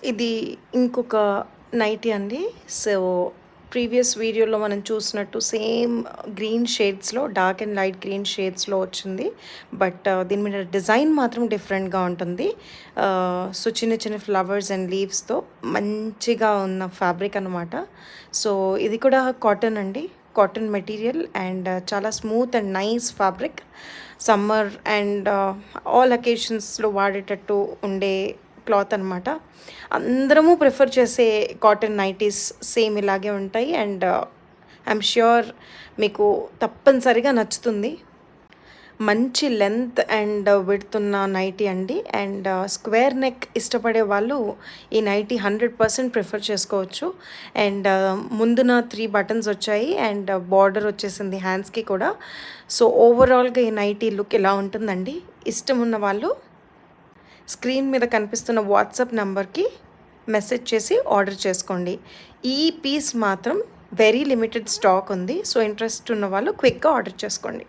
ఇది ఇంకొక నైటీ అండి. సో, ప్రీవియస్ వీడియోలో మనం చూసినట్టు సేమ్ గ్రీన్ షేడ్స్‌లో డార్క్ అండ్ లైట్ గ్రీన్ షేడ్స్‌లో వచ్చింది. బట్ దీని మీద డిజైన్ మాత్రం డిఫరెంట్‌గా ఉంటుంది. సో, చిన్న చిన్న ఫ్లవర్స్ అండ్ లీవ్స్‌తో మంచిగా ఉన్న ఫ్యాబ్రిక్ అనమాట. సో, ఇది కూడా కాటన్ అండి. కాటన్ మెటీరియల్ అండ్ చాలా smooth and nice fabric. Summer and all అకేషన్స్‌లో వాడేటట్టు ఉండే క్లాత్ అనమాట. అందరము ప్రిఫర్ చేసే కాటన్ నైటీస్ సేమ్ ఇలాగే ఉంటాయి. అండ్ ఐఎమ్ ష్యూర్ మీకు తప్పనిసరిగా నచ్చుతుంది. మంచి లెంత్ అండ్ విడ్త్ ఉన్న నైటీ అండి. అండ్ స్క్వేర్ నెక్ ఇష్టపడే వాళ్ళు ఈ నైటీ 100% ప్రిఫర్ చేసుకోవచ్చు. అండ్ ముందున 3 బటన్స్ వచ్చాయి అండ్ బార్డర్ వచ్చేసింది హ్యాండ్స్కి కూడా. సో ఓవరాల్గా ఈ నైటీ లుక్ ఇలా ఉంటుందండి. ఇష్టం ఉన్న వాళ్ళు స్క్రీన్ మీద కనిపిస్తున్న వాట్సాప్ నంబర్కి మెసేజ్ చేసి ఆర్డర్ చేసుకోండి. ఈ పీస్ మాత్రం వెరీ లిమిటెడ్ స్టాక్ ఉంది. సో ఇంట్రెస్ట్ ఉన్న వాళ్ళు క్విక్గా ఆర్డర్ చేసుకోండి.